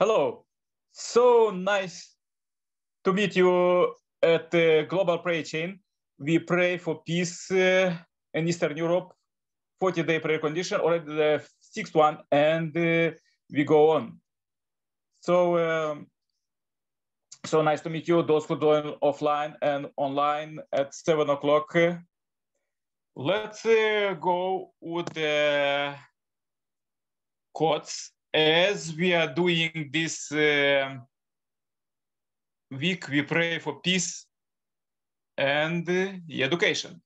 Hello. So nice to meet you at the Global Prayer Chain. We pray for peace in Eastern Europe, 40-day prayer condition, already the sixth one, and we go on. So nice to meet you, those who join offline and online at 7 o'clock. Let's go with the quotes. As we are doing this week, we pray for peace and education.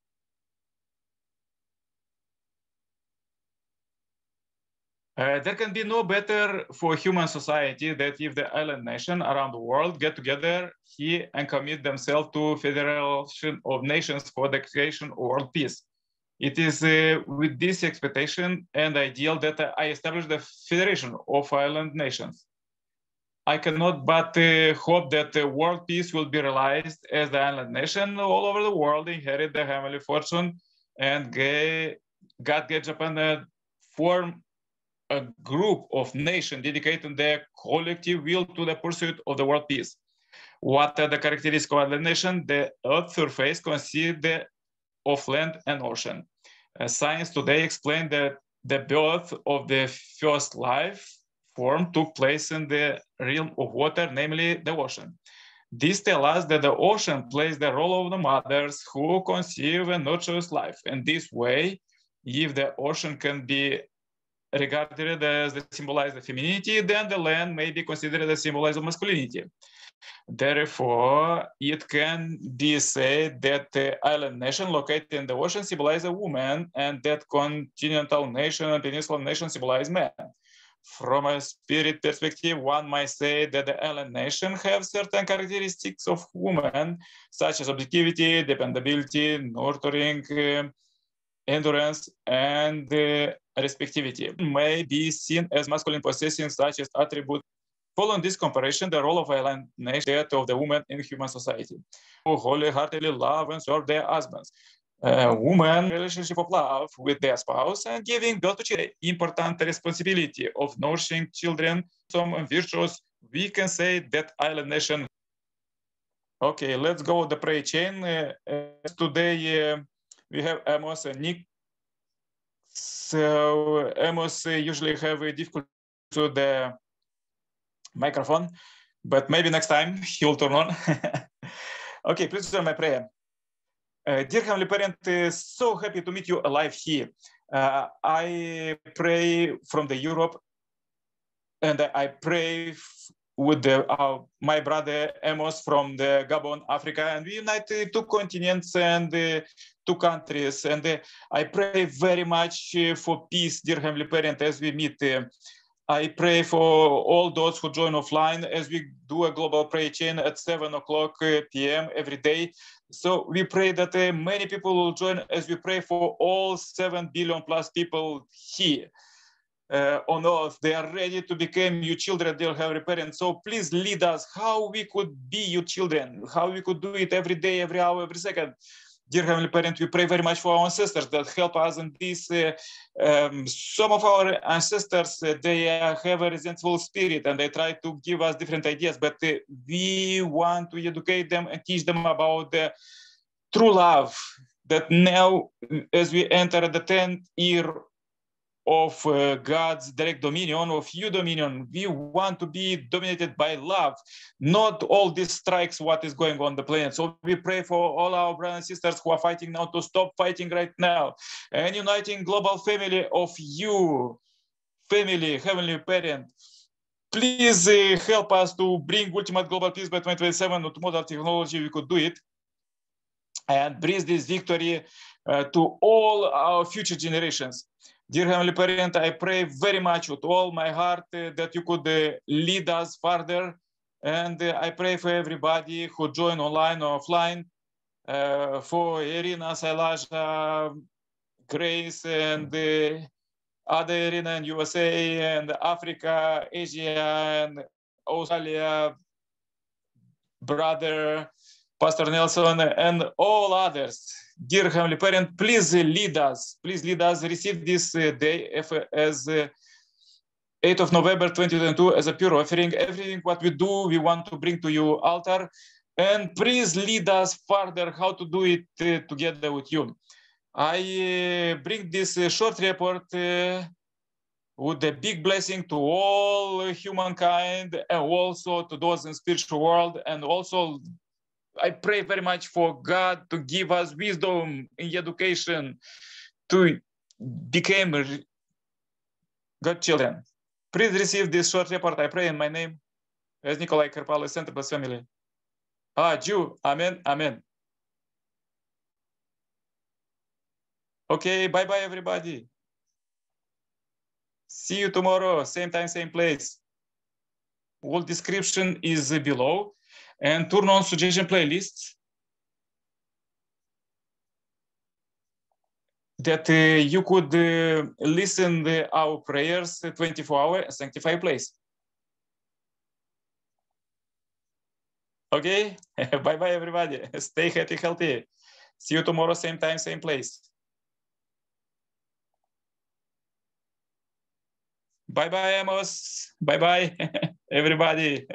There can be no better for human society that if the island nation around the world get together here and commit themselves to Federation of Nations for the creation of world peace. It is with this expectation and ideal that I established the Federation of Island Nations. I cannot but hope that world peace will be realized as the island nation all over the world inherit the heavenly fortune, and God gave Japan form a group of nations dedicating their collective will to the pursuit of the world peace. What are the characteristics of the nation? The Earth's surface consists of land and ocean. Science today explained that the birth of the first life form took place in the realm of water, namely the ocean. This tells us that the ocean plays the role of the mothers who conceive and nurtures life. And this way, if the ocean can be regarded as the symbolize of femininity, then the land may be considered as symbolize of masculinity. Therefore, it can be said that the island nation located in the ocean symbolize a woman, and that continental nation and peninsular nation symbolize men. From a spirit perspective, one might say that the island nation have certain characteristics of woman, such as objectivity, dependability, nurturing, endurance, and respectivity. May be seen as masculine possessing such as attributes. Following this comparison, the role of island nation is that of the woman in human society, who wholeheartedly love and serve their husbands. Women relationship of love with their spouse and giving birth to children. Important responsibility of nourishing children. Some virtues, we can say that island nation. Okay, let's go the prayer chain. Today we have Amos and Nick. So Amos usually have a difficulty to the microphone, but maybe next time he will turn on. Okay, please join my prayer. Dear Heavenly Parent, so happy to meet you alive here. I pray from the Europe, and I pray with my brother Amos from the Gabon, Africa, and we unite two continents and two countries. And I pray very much for peace, dear Heavenly Parent, as we meet. I pray for all those who join offline as we do a global prayer chain at 7 o'clock p.m. every day. So we pray that many people will join as we pray for all 7 billion plus people here on earth. They are ready to become your children, dear Heavenly Parents. So please lead us how we could be your children, how we could do it every day, every hour, every second. Dear Heavenly Parent, we pray very much for our ancestors that help us in this. Some of our ancestors, they have a resentful spirit and they try to give us different ideas, but we want to educate them and teach them about the true love, that now as we enter the 10th year of God's direct dominion, of your dominion, we want to be dominated by love, not all these strikes, what is going on the planet. So we pray for all our brothers and sisters who are fighting now to stop fighting right now, and uniting global family of you, family, Heavenly Parent. Please help us to bring ultimate global peace by 2027. With modern technology, we could do it, and bring this victory to all our future generations. Dear Heavenly Parent, I pray very much with all my heart that you could lead us further. And I pray for everybody who join online or offline, for Irina, Sailaja, Grace, and other Irina in USA, and Africa, Asia, and Australia, brother Pastor Nelson, and all others. Dear Heavenly Parent, please lead us. Please lead us. Receive this day as 8th of November 2022 as a pure offering. Everything what we do, we want to bring to you altar. And please lead us further how to do it together with you. I bring this short report with a big blessing to all humankind and also to those in spiritual world. And also I pray very much for God to give us wisdom in education to become God children. Please receive this short report. I pray in my name as Nikolai Karpal, Center Plus Family. Jew. Amen. Amen. Okay. Bye-bye, everybody. See you tomorrow. Same time, same place. All description is below. And turn on suggestion playlists that you could listen our prayers 24-hour sanctified place. Okay. Bye-bye, everybody. Stay happy, healthy. See you tomorrow, same time, same place. Bye-bye, Amos. Bye-bye, everybody.